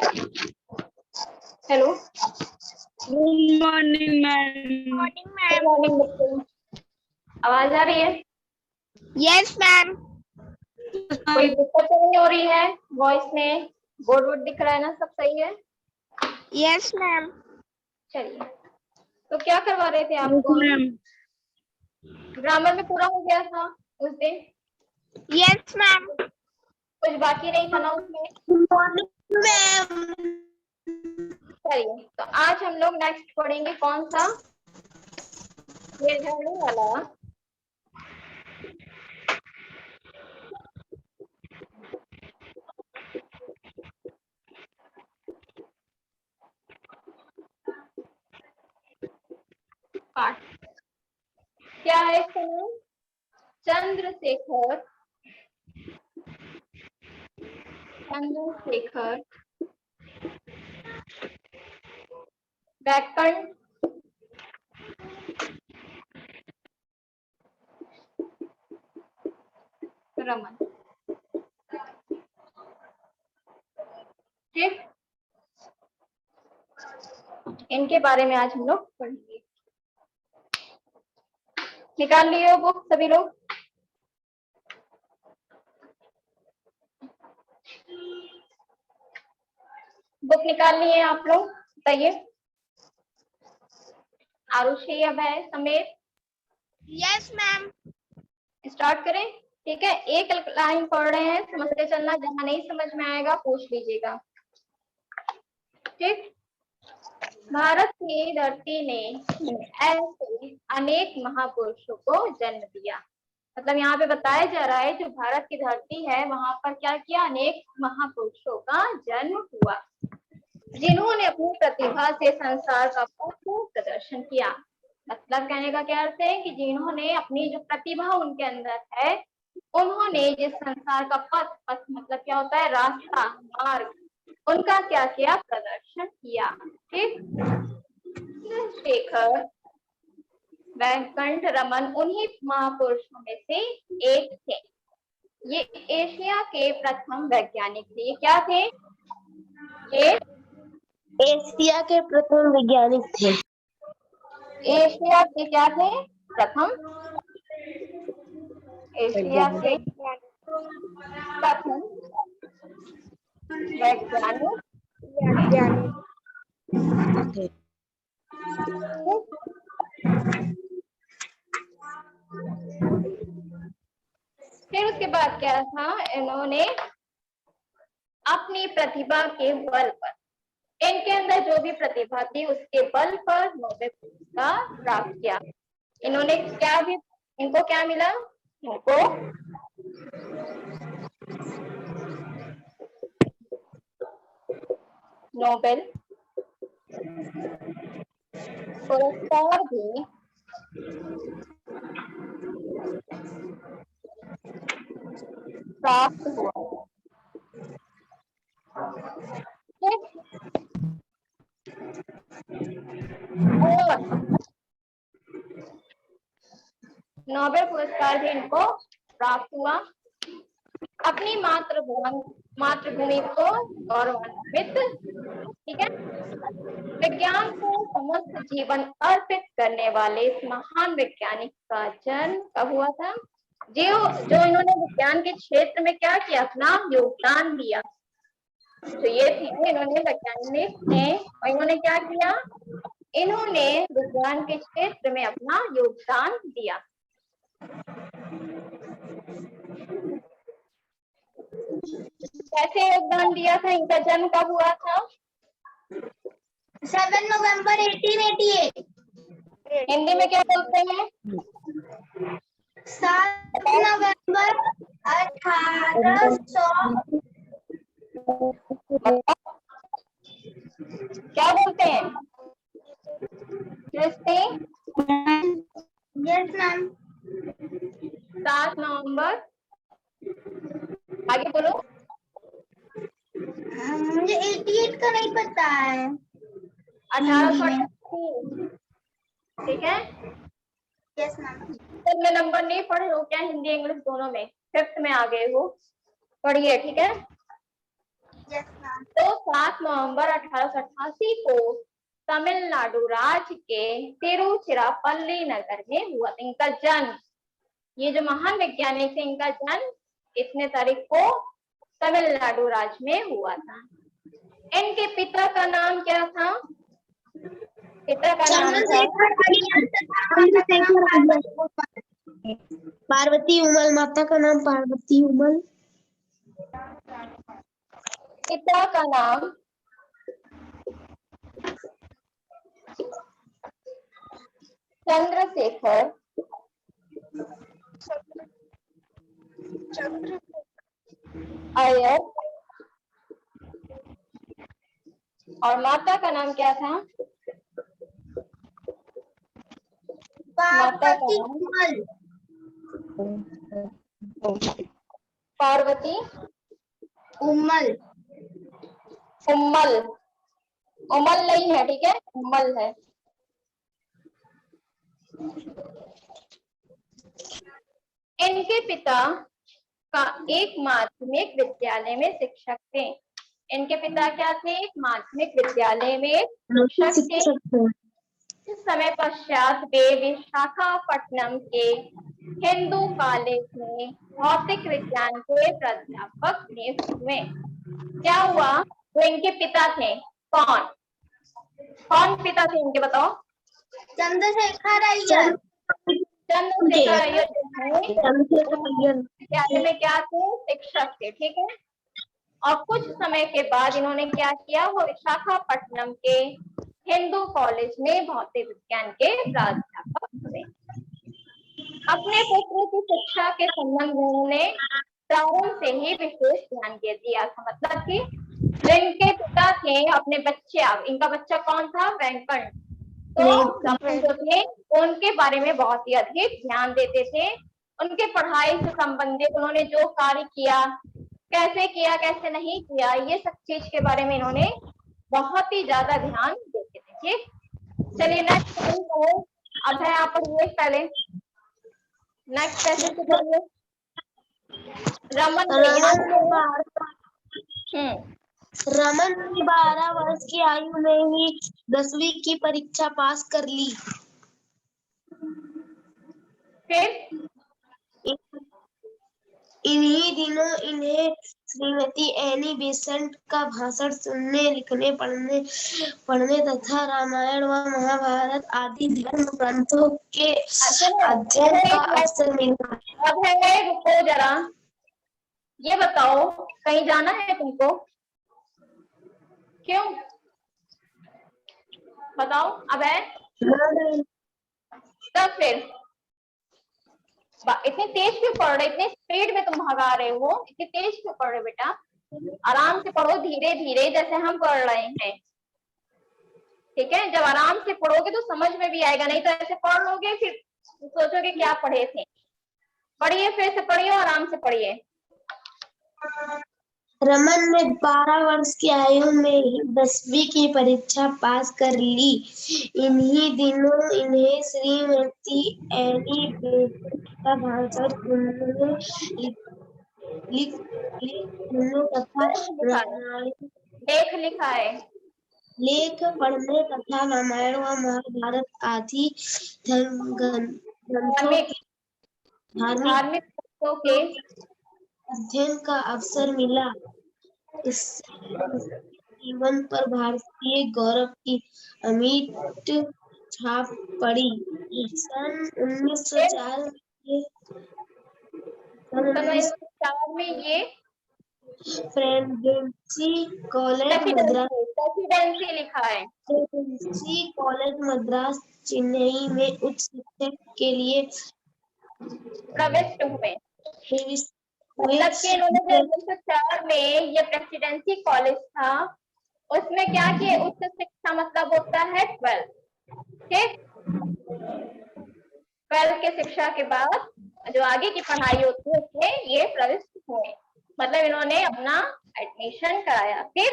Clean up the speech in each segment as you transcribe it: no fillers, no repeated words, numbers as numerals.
Hello, good morning ma'am. Good morning बच्चों। आवाज आ रही है? Yes ma'am. कोई दिक्कत तो नहीं हो रही है वॉइस में? बोर्ड वोर्ड दिख रहा है ना, सब सही है? Yes ma'am. चलिए, तो क्या करवा रहे थे आपको? ग्रामर में पूरा हो गया था उस दिन? Yes ma'am. कुछ बाकी नहीं था ना उसमें? मैम चलिए, तो आज हम लोग नेक्स्ट पढ़ेंगे कौन सा? ये झाड़ू वाला। पाठ क्या है इसका नाम? चंद्रशेखर। चंद्रशेखर व्याकरण रमन। ठीक, इनके बारे में आज हम लोग पढ़ेंगे। निकाल लिए हो बुक सभी लोग? बुक निकाल लिए आप लोग? बताइए। आरुषि, अभय, समेत। Yes ma'am. स्टार्ट करें? ठीक है, एक लाइन पढ़ रहे हैं, समझते चलना, जहां नहीं समझ में आएगा पूछ लीजिएगा। ठीक। भारत की धरती ने ऐसे अनेक महापुरुषों को जन्म दिया। मतलब यहाँ पे बताया जा रहा है, जो भारत की धरती है वहां पर क्या किया? अनेक महापुरुषों का जन्म हुआ, जिन्होंने अपनी प्रतिभा से संसार का भरपूर प्रदर्शन किया। मतलब कहने का क्या अर्थ है कि जिन्होंने अपनी जो प्रतिभा उनके अंदर है, उन्होंने जिस संसार का पथ मतलब क्या होता है? रास्ता, मार्ग, उनका क्या किया? प्रदर्शन किया। ठीक। शेखर वेंकट रमन उन्हीं महापुरुषों में से एक थे। ये एशिया के प्रथम वैज्ञानिक थे। ये क्या थे? ये एशिया के प्रथम वैज्ञानिक थे। एशिया के क्या थे? प्रथम। एशिया के प्रथम वैज्ञानिक। फिर उसके बाद क्या था? इन्होंने अपनी प्रतिभा के बल पर, इनके अंदर जो भी प्रतिभा थी उसके बल पर नोबेल पुरस्कार प्राप्त किया। इन्होंने क्या भी, इनको क्या मिला? इनको नोबेल पुरस्कार भी प्राप्त हुआ। और नोबेल पुरस्कार भी इनको प्राप्त हुआ। अपनी मातृभूमि को गौरवान्वित, ठीक है, विज्ञान को समस्त जीवन अर्पित करने वाले इस महान वैज्ञानिक का जन्म कब हुआ था? जो इन्होंने विज्ञान के क्षेत्र में क्या किया? अपना योगदान दिया। तो ये थे, इन्होंने वैज्ञानिक थे और इन्होंने क्या किया? इन्होंने विज्ञान के क्षेत्र में अपना योगदान दिया। कैसे योगदान दिया था? इनका जन्म कब हुआ था? 7 नवंबर 1888। हिंदी में क्या बोलते हैं? 7 नवंबर 1800। क्या बोलते हैं? Yes ma'am. 7 नवंबर, आगे बोलो। मुझे 88 का नहीं पता है। 1888। ठीक है, यस मैम। तो मैं नंबर नहीं पढ़ हो क्या? हिंदी इंग्लिश दोनों में 5th में आ गए हो, पढ़िए। ठीक है, तो 7 नवंबर 1888 को तमिलनाडु राज्य के तिरुचिरापल्ली नगर में हुआ था इनका जन्म। ये जो महान वैज्ञानिक थे इनका जन्म कितने तारीख को तमिलनाडु राज्य में हुआ था। इनके पिता का नाम क्या था? पिता का नाम था पार्वती उमल। माता का नाम पार्वती उमल। पिता का नाम चंद्रशेखर अय्यर और माता का नाम क्या था? माता का नाम पार्वती उमल। उम्मल। उमल नहीं है, ठीक है, उम्मल है। इनके पिता का एक माध्यमिक विद्यालय में शिक्षक थे। इनके पिता क्या थे? एक माध्यमिक विद्यालय में शिक्षक थे। इस समय पश्चात वे विशाखापट्टनम के हिंदू कॉलेज में भौतिक विज्ञान के प्राध्यापक नियुक्त हुए। क्या हुआ? वो इनके पिता थे, कौन कौन पिता थे इनके, बताओ? चंद्रशेखर अय्यर। चंद्रशेखर अय्यर विद्यालय में क्या थे? शिक्षक थे, ठीक है। और कुछ समय के बाद इन्होंने क्या किया? वो विशाखापट्टनम के हिंदू कॉलेज में भौतिक विज्ञान के प्राध्यापक हुए। अपने पुत्र की शिक्षा के संबंध में उन्होंने प्रारंभ से ही विशेष ध्यान दिया था। मतलब कि जो इनके पिता थे अपने बच्चे, इनका बच्चा कौन था? वेंकट। तो रमन जो थे उनके बारे में बहुत ही अधिक ध्यान देते थे। उनके पढ़ाई से संबंधित उन्होंने जो कार्य किया, कैसे नहीं किया, ये सब चीज के बारे में इन्होंने बहुत ही ज्यादा ध्यान देते थे। ठीक, चलिए नेक्स्ट पढ़ो। अब है आप पढ़िए पहले, नेक्स्ट पैसेज से पढ़िए। रमन रमन ने 12 वर्ष की आयु में ही 10वीं की परीक्षा पास कर ली। फिर इन्हीं दिनों इन्हें श्रीमती एनी बेसेंट का भाषण सुनने, लिखने, पढ़ने तथा रामायण व महाभारत आदि धर्म ग्रंथों के अध्ययन का अवसर मिला। अब है, रुको जरा, ये बताओ कहीं जाना है तुमको? क्यों बताओ? अब है तब फिर इतने तेज क्यों पढ़ रहे? इतने स्पीड में तुम भगा रहे हो, इतनी तेज क्यों पढ़ रहे बेटा? आराम से पढ़ो, धीरे धीरे, जैसे हम पढ़ रहे हैं, ठीक है। जब आराम से पढ़ोगे तो समझ में भी आएगा, नहीं तो ऐसे पढ़ लोगे फिर सोचोगे क्या पढ़े थे। पढ़िए, फिर से पढ़िए, आराम से पढ़िए। रमन ने 12 वर्ष की आयु में ही 10वीं की परीक्षा पास कर ली। इन्हीं दिनों इन्हें श्रीमती एनी बेसेंट का भाषण सुनने, लिखने तथा लेख पढ़ने तथा रामायण व महाभारत आदि धार्मिक ग्रंथों के अध्ययन का अवसर मिला। इससे जीवन पर भारतीय गौरव की अमिट छाप पड़ी। सन 1904 में ये प्रेसिडेंसी कॉलेज मद्रास, प्रेसिडेंसी लिखा है, प्रेसिडेंसी कॉलेज मद्रास चेन्नई में उच्च शिक्षा के लिए प्रविष्ट हुए। मतलब कि इन्होंने 1904 में ये प्रेसिडेंसी कॉलेज था, उसमें क्या किए? उच्च शिक्षा मतलब होता है 12th, ठीक। 12th के शिक्षा के बाद जो आगे की पढ़ाई होती है उसमें ये प्रविष्ट हुए, मतलब इन्होंने अपना एडमिशन कराया। फिर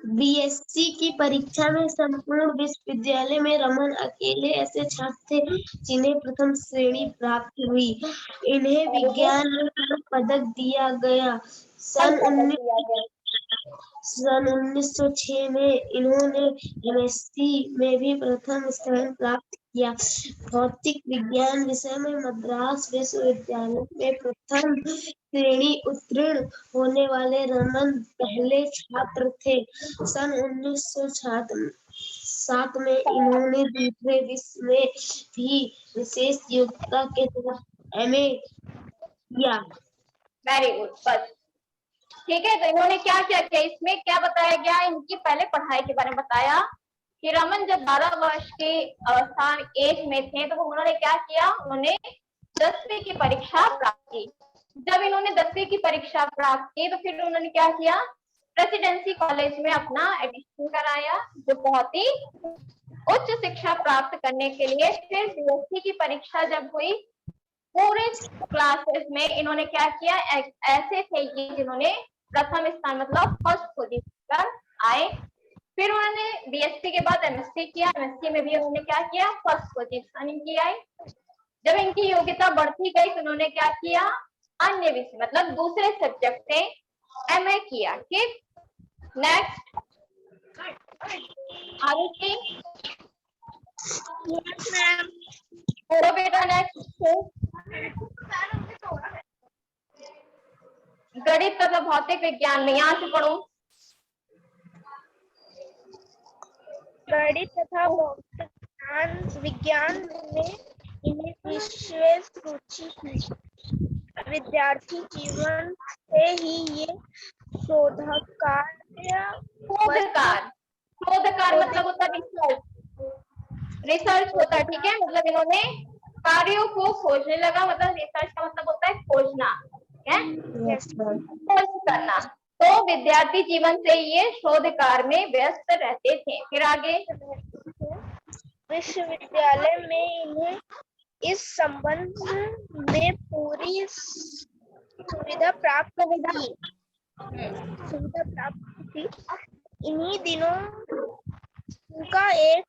बीएससी की परीक्षा में संपूर्ण विश्वविद्यालय में रमन अकेले ऐसे छात्र थे जिन्हें प्रथम श्रेणी प्राप्त हुई। इन्हें विज्ञान में पदक दिया गया। सन 1906 में इन्होंने एमएससी में भी प्रथम स्थान प्राप्त किया। भौतिक विज्ञान विषय में मद्रास विश्वविद्यालय में प्रथम श्रेणी उत्तीर्ण होने वाले रमन पहले छात्र थे। सन 1907 में इन्होंने दूसरे विश्व में भी विशेष योग्यता के तहत एमए किया। वेरी गुड, बस ठीक है। तो इन्होंने क्या क्या किया, इसमें क्या बताया गया, इनकी पहले पढ़ाई के बारे में बताया कि रमन जब 12 वर्ष के अवस्था एज में थे तो उन्होंने क्या किया, उन्होंने 10वीं की परीक्षा प्राप्त की। जब इन्होंने 10वीं की परीक्षा प्राप्त की तो फिर उन्होंने क्या किया, प्रेसिडेंसी कॉलेज में अपना एडमिशन कराया, जो बहुत ही उच्च शिक्षा प्राप्त करने के लिए। फिर बीएससी की परीक्षा जब हुई, पूरे क्लासेस में इन्होंने क्या किया, ऐसे थे ये जिन्होंने प्रथम स्थान मतलब फर्स्ट पोजीशन पर आए। फिर उन्होंने बीएससी के बाद एमएससी किया, एमएससी में भी उन्होंने क्या किया, फर्स्ट पोजीशन इनकी आई। जब इनकी योग्यता बढ़ती गई तो उन्होंने क्या किया, अन्य विषय मतलब दूसरे सब्जेक्ट से एमए किया। ठीक, नेक्स्ट आगे की बोलो बेटा, नेक्स्ट गणित तथा भौतिक विज्ञान में, यहाँ से पढ़ो। गणित तथा भौतिक विज्ञान में इन्हें विशेष रुचि थी। विद्यार्थी जीवन से ही ये शोधकार मतलब होता है रिसर्च होता है। ठीक है, मतलब इन्होंने कार्यों को खोजने लगा, मतलब रिसर्च का मतलब होता है खोजना, है खोज करना। तो विद्यार्थी जीवन से ये शोध कार्य में व्यस्त रहते थे। फिर आगे विश्वविद्यालय में इन्हें इस संबंध में पूरी सुविधा प्राप्त थी। इन्हीं दिनों उनका एक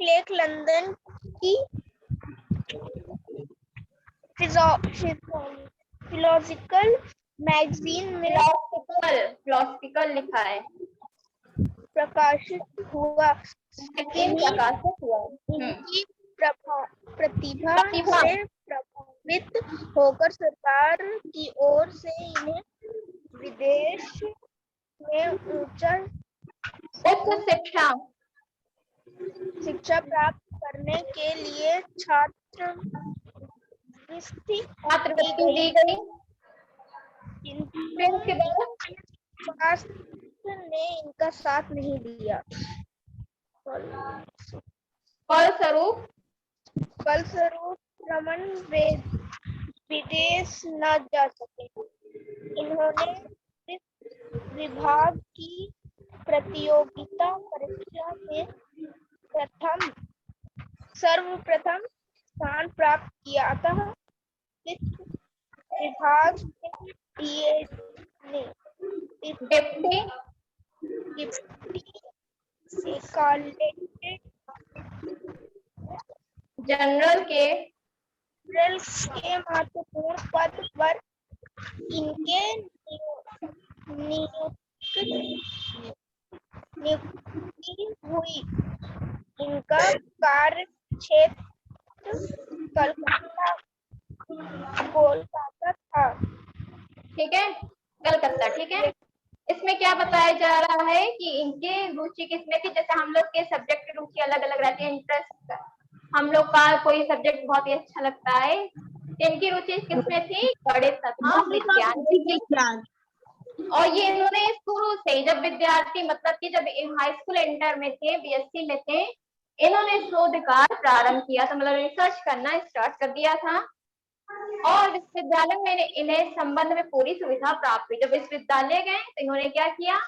लेख लंदन की फिलोसॉफिकल मैगजीन में फिलोसॉफिकल लिखा है, प्रकाशित हुआ। इनकी प्रतिभा से प्रभावित होकर सरकार की ओर से इन्हें विदेश में उच्च शिक्षा प्राप्त करने के लिए छात्रवृत्ति दी गई। स्वास्थ्य ने इनका साथ नहीं दिया। फलस्वरूप रमन विदेश न जा सके। इन्होंने विभाग की प्रतियोगिता परीक्षा में सर्वप्रथम स्थान प्राप्त किया। अतः वित्त विभाग जनरल के महत्वपूर्ण पद पर इनके नियुक्ति हुई। इनका कार्य क्षेत्र कोलकाता था। ठीक है, कलकत्ता। ठीक है, इसमें क्या बताया जा रहा है कि इनके रुचि किसमें थी। जैसे हम लोग के सब्जेक्ट की रुचि अलग अलग रहती है, इंटरेस्ट हम लोग का कोई सब्जेक्ट बहुत ही अच्छा लगता है, इनकी रुचि किसमें थी, गणित तथा विज्ञान। और ये इन्होंने शुरू से ही जब विद्यार्थी मतलब कि जब हाई स्कूल इंटर में थे, बीएससी में थे, इन्होंने शोध कार्य प्रारंभ किया था, मतलब रिसर्च करना स्टार्ट कर दिया था। और विश्वविद्यालय में इन्हें संबंध में पूरी सुविधा प्राप्त हुई। जब विश्वविद्यालय गए तो इन्होंने क्या किया,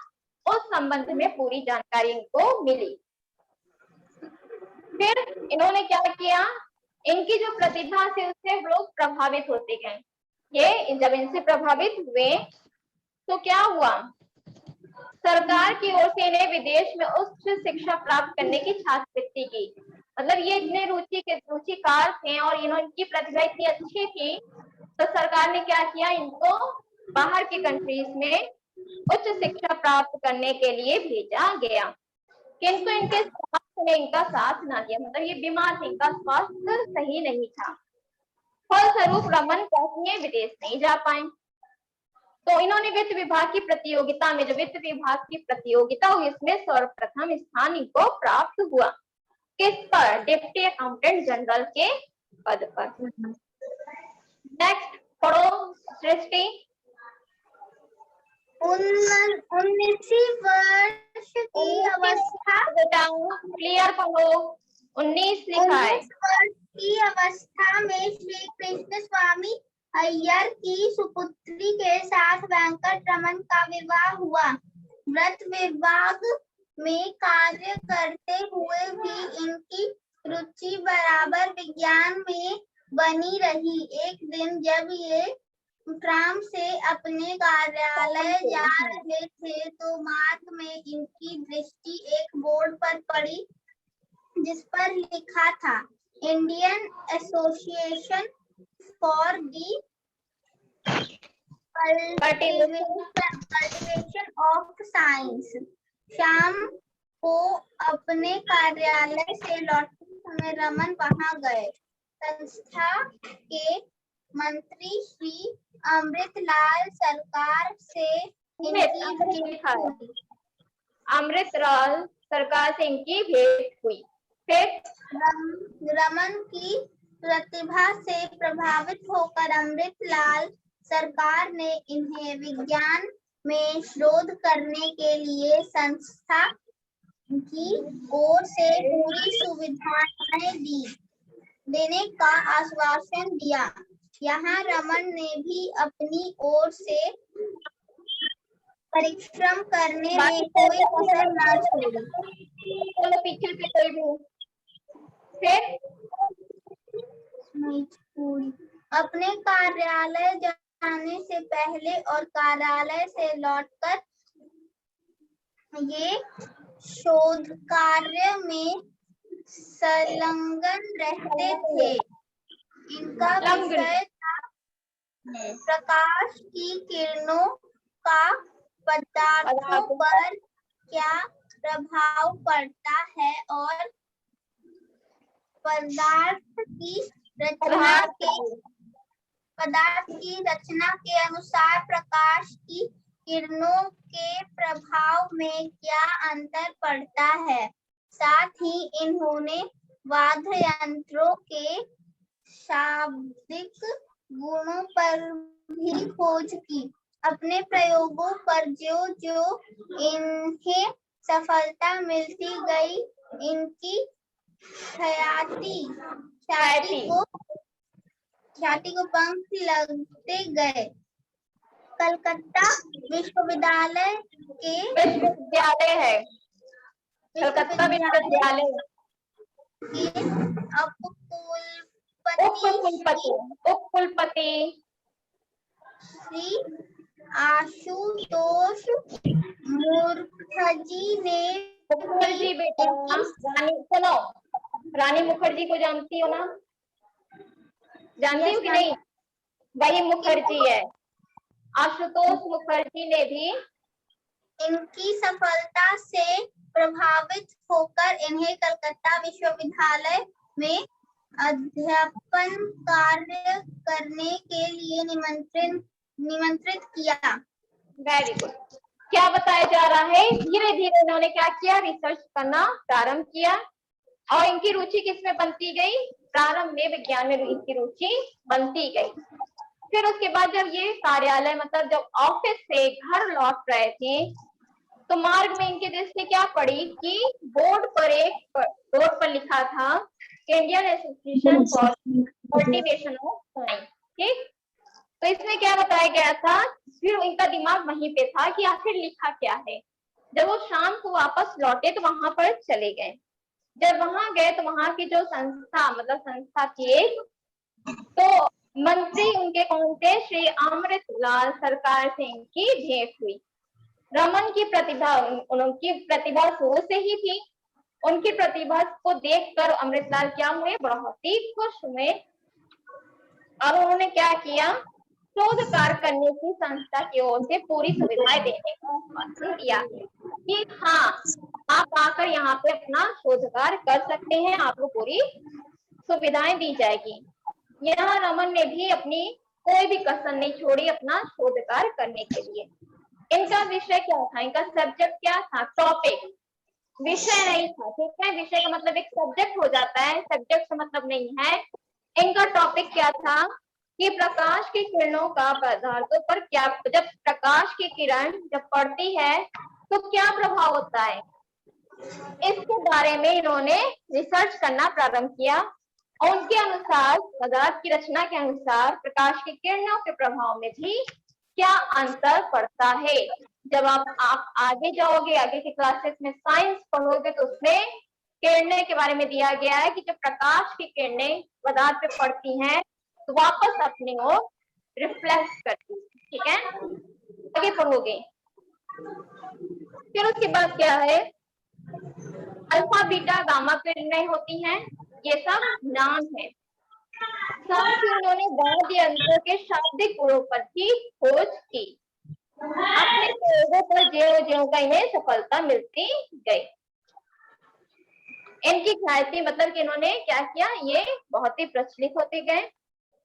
उस संबंध में पूरी जानकारी इनको मिली। फिर इन्होंने क्या किया, इनकी जो प्रतिभा से उससे लोग प्रभावित होते गए। ये जब इनसे प्रभावित हुए तो क्या हुआ, सरकार की ओर से इन्हें विदेश में उच्च शिक्षा प्राप्त करने की छात्रवृत्ति की, मतलब ये इतने रुचिकार थे और इनकी प्रतिभा इतनी अच्छी थी, तो सरकार ने क्या किया, इनको बाहर की कंट्रीज में उच्च शिक्षा प्राप्त करने के लिए भेजा गया, किंतु इनके स्वास्थ्य ने इनका साथ ना दिया, मतलब ये बीमार थे, इनका स्वास्थ्य सही नहीं था। फलस्वरूप रमन कभी विदेश नहीं जा पाए। तो इन्होंने वित्त विभाग की प्रतियोगिता में, जो वित्त विभाग की प्रतियोगिता हुई, इसमें सर्वप्रथम स्थान इनको प्राप्त हुआ। किस पर? डिप्टी अकाउंटेंट जनरल के पद पर। नेक्स्ट पढ़ो सृष्टि। 19वीं वर्ष की अवस्था, क्लियर पढ़ो, 19 लिखा है। 19 वर्ष की अवस्था में श्री कृष्ण स्वामी अय्यर की सुपुत्री के साथ वेंकट रमन का विवाह हुआ। व्रत विभाग में कार्य करते हुए भी इनकी रुचि बराबर विज्ञान में बनी रही। एक दिन जब ये ट्राम से अपने कार्यालय जा रहे थे तो मार्ग में इनकी दृष्टि एक बोर्ड पर पड़ी जिस पर लिखा था Indian association for the cultivation of science. शाम को अपने कार्यालय से लौटते समय रमन वहां गए। संस्था के मंत्री श्री अमृतलाल सरकार से अमृतलाल सरकार से इनकी भेंट हुई। फिर रमन की प्रतिभा से प्रभावित होकर अमृतलाल सरकार ने इन्हें विज्ञान में शोध करने के लिए संस्था की ओर से पूरी सुविधाएं देने का आश्वासन दिया। यहाँ रमन ने भी अपनी ओर से परिश्रम करने में कोई कसर न छोड़ी। पीछे से कोई भी फिर अपने कार्यालय जाने से पहले और कार्यालय से लौटकर ये शोध कार्य में संलग्न रहते थे। इनका विषय था प्रकाश की किरणों का पदार्थों पर क्या प्रभाव पड़ता है और पदार्थ की रचना के अनुसार प्रकाश की किरणों के प्रभाव में क्या अंतर पड़ता है। साथ ही इन्होंने वाद्य यंत्रों के शाब्दिक गुणों पर भी खोज की। अपने प्रयोगों पर जो इन्हें सफलता मिलती गई, इनकी छाती को पंख लगते गए। कलकत्ता विश्वविद्यालय है, कलकत्ता विश्वविद्यालय उप कुलपति श्री आशुतोष मुखर्जी ने मुखर्जी बेटा, सुनो, रानी मुखर्जी को जानती हो ना? जानती हो कि नहीं? वही मुखर्जी है। आशुतोष मुखर्जी ने भी इनकी सफलता से प्रभावित होकर इन्हें कलकत्ता विश्वविद्यालय में अध्यापन कार्य करने के लिए निमंत्रित किया। Very good. क्या बताया जा रहा है? धीरे धीरे इन्होंने क्या किया? रिसर्च करना प्रारंभ किया और इनकी रुचि किसमें बनती गई? प्रारंभ में विज्ञान में इनकी रुचि बनती गई। फिर उसके बाद जब ये कार्यालय, मतलब जब ऑफिस से घर लौट रहे थे, तो मार्ग में इनकी दृष्टि क्या पड़ी कि बोर्ड पर लिखा था Indian association for cultivation of science. ठीक, तो इसमें क्या बताया गया था? फिर इनका दिमाग वहीं पे था कि आखिर लिखा क्या है। जब वो शाम को वापस लौटे तो वहां पर चले गए। जब वहां गए तो वहां की जो संस्था थी एक, तो मंत्री उनके कौन थे? श्री अमृतलाल सरकार से इनकी भेंट हुई। रमन की प्रतिभा, उनकी प्रतिभा शुरू से ही थी, उनकी प्रतिभा को देखकर अमृतलाल क्या हुए, बहुत ही खुश हुए और उन्होंने क्या किया, शोध कार्य करने की संस्था की ओर से पूरी सुविधाएं देने का आश्वासन दिया कि हाँ आप आकर यहाँ पे अपना शोध कार्य कर सकते हैं, आपको पूरी सुविधाएं दी जाएगी। यहाँ रमन ने भी अपनी कोई भी कसर नहीं छोड़ी अपना शोध कार्य करने के लिए। इनका विषय क्या था, इनका सब्जेक्ट क्या था, टॉपिक, विषय नहीं था, ठीक है। विषय का मतलब एक सब्जेक्ट हो जाता है, सब्जेक्ट का मतलब नहीं है। इनका टॉपिक क्या था कि प्रकाश की किरणों का पदार्थों पर क्या, जब प्रकाश की किरण जब पड़ती है तो क्या प्रभाव होता है, इसके बारे में इन्होंने रिसर्च करना प्रारंभ किया और उनके अनुसार पदार्थ की रचना के अनुसार प्रकाश की किरणों के प्रभाव में भी क्या अंतर पड़ता है। जब आप आगे जाओगे, आगे की क्लासेस में साइंस पढ़ोगे तो उसमें किरणें के बारे में दिया गया है कि जब प्रकाश की किरणें पदार्थ पे पड़ती हैं तो वापस अपनी ओर रिफ्लेक्ट करती है, ठीक है। आगे पढ़ोगे, फिर उसके बाद क्या है, अल्फा बीटा गामा किरणें होती हैं, ये सब नाम है। साथ ही उन्होंने वाद्य यंत्रों के शाब्दिक गुणों पर भी खोज की। अपने प्रयोगों पर ज्यों-ज्यों का इन्हें सफलता मिलती गई। इनकी ख्याति मतलब कि इन्होंने क्या किया, ये बहुत ही प्रचलित होते गए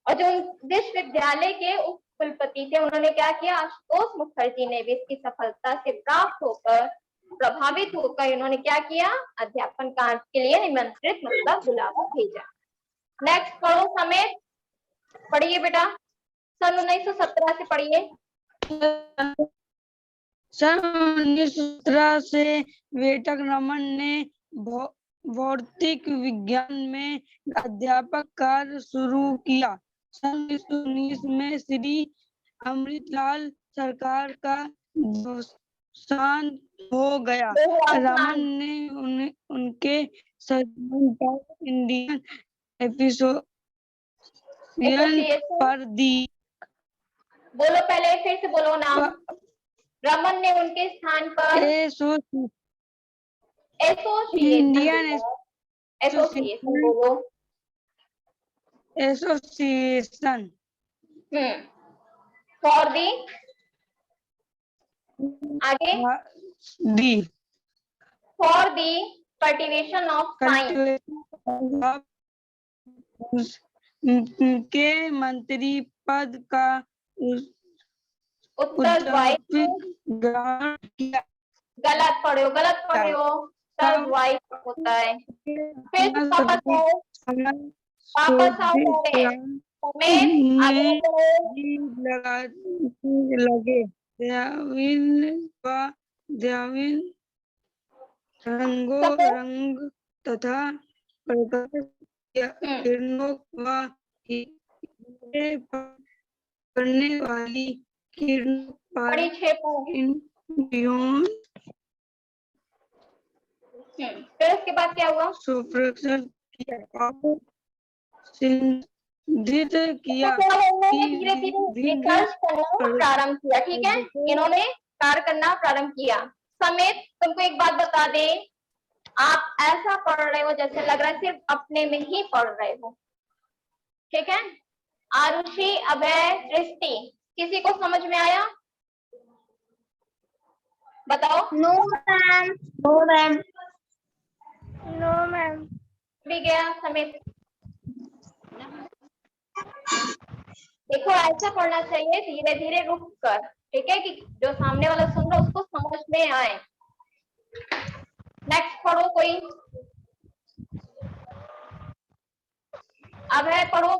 और जो विश्वविद्यालय के उप कुलपति थे उन्होंने क्या किया, आशुतोष मुखर्जी ने भी इसकी सफलता से प्राप्त होकर प्रभावित होकर इन्होंने क्या किया, अध्यापन कार्य के लिए निमंत्रित मतलब बुलावा भेजा। नेक्स्ट पढ़ो समेत, पढ़िए बेटा, सन 1917 से पढ़िए। सन 1917 से वेटक रमन ने भौतिक विज्ञान में अध्यापक कार्य शुरू किया। सन 1919 में श्री अमृतलाल सरकार का देहांत हो गया। रमन ने उनके इंडियन एसोसिएशन पर दी। बोलो पहले, फिर से बोलो नाम। रमन ने उनके स्थान पर इंडियन एसोसिएशन बोलो। एसोसिएशन फॉर दी, आगे the for the cultivation of science के मंत्री पद का उत्तरदायित्व ग्रहण किया। गलत पढ़ो, गलत पढ़ो, उत्तरदायित्व होता है। फिर वापस आओ, वापस आओ लगे। रंग तथा किरणों व करने वाली किरणों पर फिर उसके बाद क्या हुआ, सुप्रक्षण किया, सिद्ध किया। धीरे धीरे रिसर्च करना प्रारंभ किया, ठीक है। इन्होंने कार्य करना प्रारंभ किया। समेत तुमको एक बात बता दे, आप ऐसा पढ़ रहे हो जैसे लग रहा है सिर्फ अपने में ही पढ़ रहे हो, ठीक है। आरुषि, अभय, दृष्टि, किसी को समझ में आया, बताओ। No ma'am. No ma'am. No ma'am. भी गया समेत। देखो ऐसा पढ़ना चाहिए धीरे धीरे रुक कर, ठीक है, कि जो सामने वाला सुन रहा है उसको समझ में आए। नेक्स्ट पढ़ो कोई, अब है पढ़ो।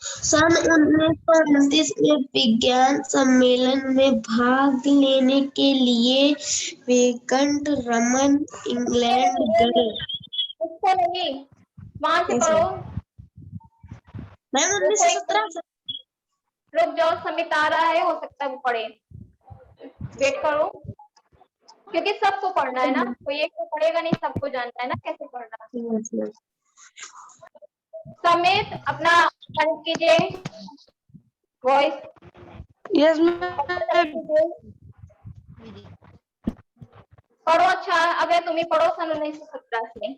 सन 1929 में विज्ञान सम्मेलन में भाग लेने के लिए वेंकट रमन इंग्लैंड गए। इसको नहीं, वहां से पढ़ो। मैम 1917 से। रुक जाओ, समित आ रहा है, हो सकता है वो पढ़े, वेट करो, क्योंकि सबको पढ़ना है ना, कोई एक को पढ़ेगा नहीं, सबको जानना है ना कैसे पढ़ना है। समित अपना कनेक्ट कीजिए वॉइस। यस पढ़ो। अच्छा अगर तुम्हें पढ़ो सन 1917 से।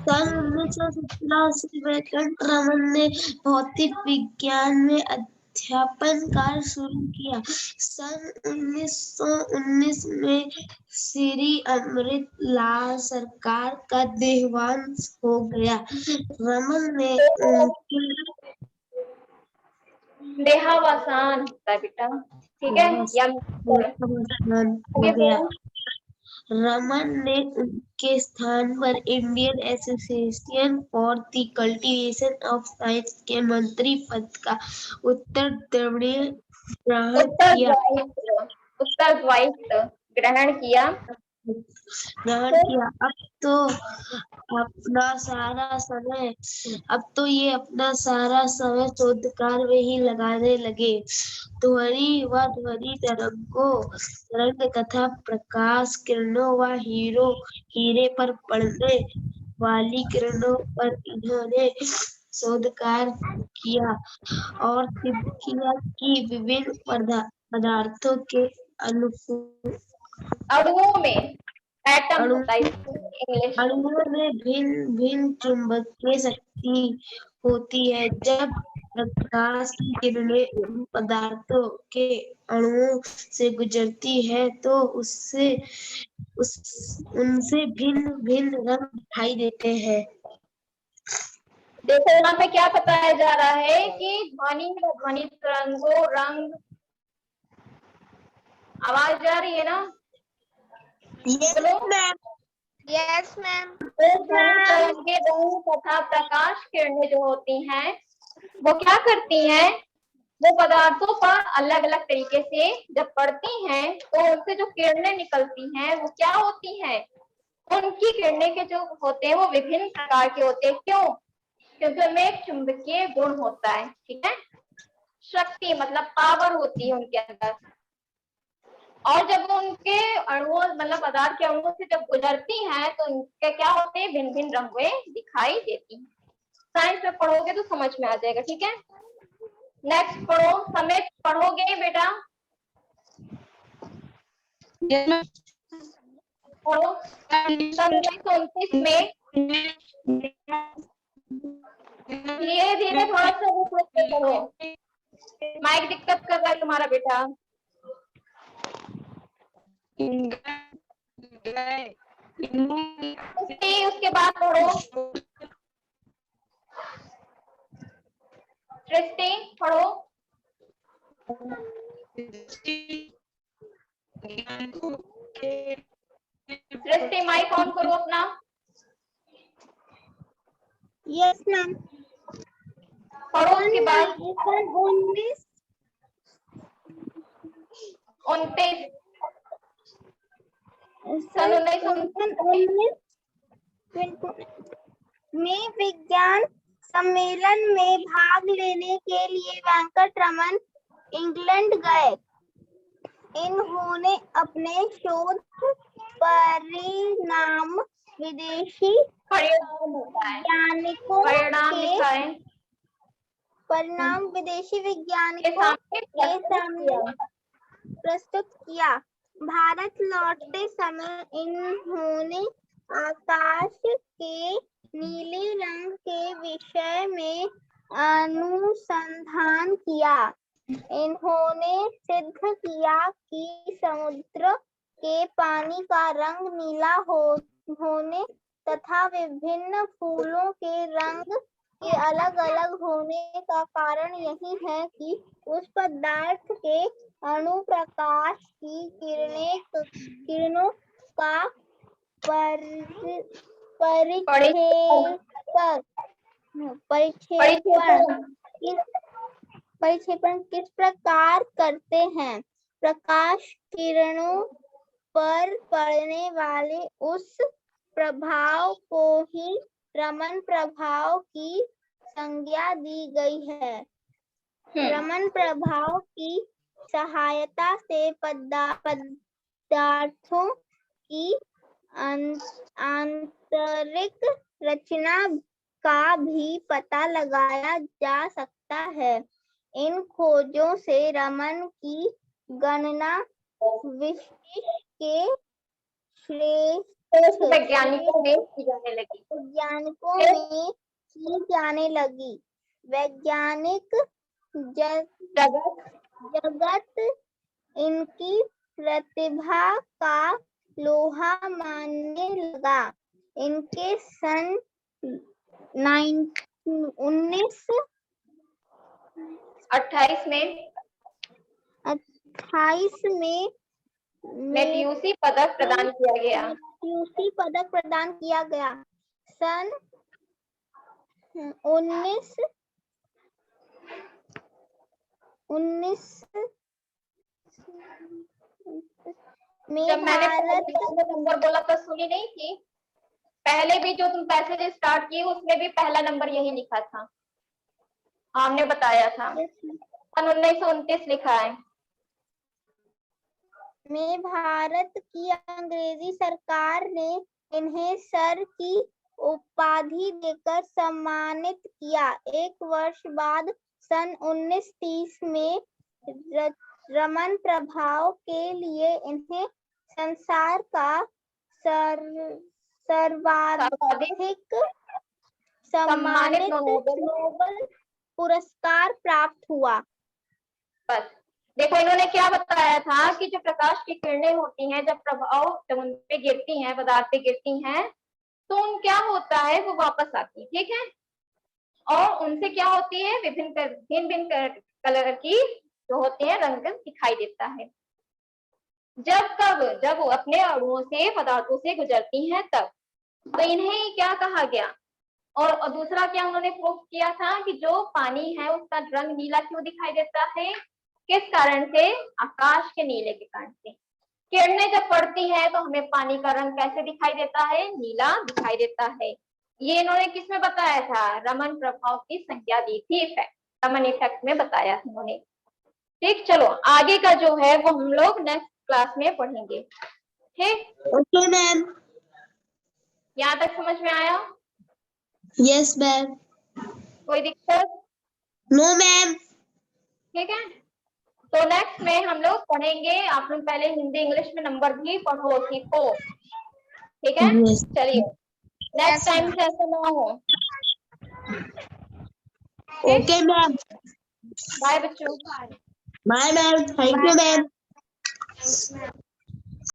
सन 1917 से वेंकटरमन ने भौतिक विज्ञान में अध्यापन कार्य शुरू किया। सन 1919 में श्री अमृतलाल सरकार का देहांत हो गया। रमन ने उनके देहावसान होता है बेटा, ठीक है। या हो गया। रमन ने उनके स्थान पर Indian association for the cultivation of science के मंत्री पद का उत्तरदायित्व ग्रहण किया। उत्तरदायित्व ग्रहण किया। अब तो ये अपना सारा समय शोध कार्य में ही लगाने लगे। ध्वनि व ध्वनि तरंग तथा प्रकाश किरणों व हीरे पर पड़ने वाली किरणों पर इन्होंने शोध कार्य किया और सिद्ध किया कि विभिन्न पदार्थों के अणुओं में एटम अणु होता है इंग्लिश। अणुओं में भिन्न भिन्न चुंबकीय शक्ति होती है। जब प्रकाश की किरणें उन पदार्थों के अणुओं से गुजरती है तो उनसे भिन्न भिन्न रंग दिखाई देते हैं। देखो यहाँ पे क्या बताया जा रहा है कि ध्वनि व ध्वनि तरंगों रंग, आवाज जा रही है ना? Yes ma'am. ध्वनि तरंगे रंग तथा प्रकाश किरणें जो होती हैं वो क्या करती हैं, वो पदार्थों पर अलग अलग तरीके से जब पड़ती हैं तो उनसे जो किरणें निकलती हैं वो क्या होती हैं, उनकी किरणें के जो होते हैं वो विभिन्न प्रकार के होते हैं। क्यों? क्योंकि उनमें एक चुंबकीय गुण होता है, ठीक है। शक्ति मतलब पावर होती है उनके अंदर, और जब उनके अणुओं मतलब पदार्थ के अणुओं से जब गुजरती हैं तो उनके क्या होते हैं, भिन्न भिन्न रंगें दिखाई देती हैं। साइंस में पढ़ोगे तो समझ में आ जाएगा, ठीक है। नेक्स्ट पढ़ो, समेत पढ़ोगे बेटा? पढ़ो। सन 1929 में धीरे धीरे थोड़ा सा रुक रुक के पढ़ो, माइक दिक्कत कर रहा है तुम्हारा बेटा। उसके बाद पढ़ो सृष्टि, पढ़ो। सृष्टि माइक ऑन करो अपना। Yes ma'am. पढ़ो उसके बाद 1929 सन 1929 में विज्ञान सम्मेलन में भाग लेने के लिए वेंकटरमन इंग्लैंड गए। इन्होंने अपने शोध परिणाम विदेशी वैज्ञानिकों के सामने प्रस्तुत किया। भारत लौटते समय इन्होंने आकाश के नीले रंग के विषय में अनुसंधान किया। इन्होंने सिद्ध किया कि समुद्र के पानी का रंग नीला होने तथा विभिन्न फूलों के रंग के अलग अलग होने का कारण यही है कि उस पदार्थ के अणु प्रकाश की किरणों का परिक्षेपण किस प्रकार करते हैं। प्रकाश किरणों पर पड़ने वाले उस प्रभाव को ही रमन प्रभाव की संज्ञा दी गई है। रमन प्रभाव की सहायता से पदार्थों की आंतरिक रचना का भी पता लगाया जा सकता है। इन खोजों से रमन की गणना विशिष्ट के श्रेष्ठ वैज्ञानिकों में की जाने लगी। वैज्ञानिकों में की जाने लगी। वैज्ञानिक जगत जगत इनकी प्रतिभा का लोहा मानने लगा। इनके सन 1928 में 1928 में मैथ्यूसी पदक प्रदान किया गया। मैथ्यूसी पदक प्रदान किया गया। सन 19 में जब मैंने भारत नंबर बोला तो सुनी नहीं थी। पहले भी जो तुम पैसेज स्टार्ट किए उसमें भी पहला नंबर यही लिखा था, हमने बताया था। सन 1929 लिखा है। में भारत की अंग्रेजी सरकार ने इन्हें सर की उपाधि देकर सम्मानित किया। एक वर्ष बाद सन 1930 में रमन प्रभाव के लिए इन्हें संसार का सर्वाधिक सम्मानित नोबेल पुरस्कार प्राप्त हुआ। बस देखो इन्होंने क्या बताया था कि जो प्रकाश की किरणें होती हैं, जब उन पे गिरती हैं, पदार्थ पे गिरती हैं, तो उन क्या होता है वो वापस आती है, ठीक है। और उनसे क्या होती है, भिन्न कलर की जो होती है रंग दिखाई देता है। जब वो अपने अणुओं से पदार्थों से गुजरती हैं तब। तो इन्हें क्या कहा गया। और दूसरा क्या उन्होंने प्रूव किया था कि जो पानी है उसका रंग नीला क्यों दिखाई देता है, किस कारण से, आकाश के नीले के कारण से। किरणें जब पड़ती है तो हमें पानी का रंग कैसे दिखाई देता है, नीला दिखाई देता है। ये इन्होंने किसमें बताया था, रमन प्रभाव की संज्ञा दी थी, इफेक्ट, रमन इफेक्ट में बताया था उन्होंने। ठीक, चलो आगे का जो है वो हम लोग नेक्स्ट क्लास में पढ़ेंगे। ठीक, ओके मैम। यहाँ तक समझ में आया? Yes ma'am. कोई दिक्कत? No ma'am. ठीक है, तो नेक्स्ट में हम लोग पढ़ेंगे। आप लोग पहले हिंदी इंग्लिश में नंबर भी पढ़ो, सीखो, ठीक है। Yes. चलिए नेक्स्ट टाइम से ऐसा ना हो। Okay ma'am. बाय बच्चों। Bye ma'am, thank you ma'am.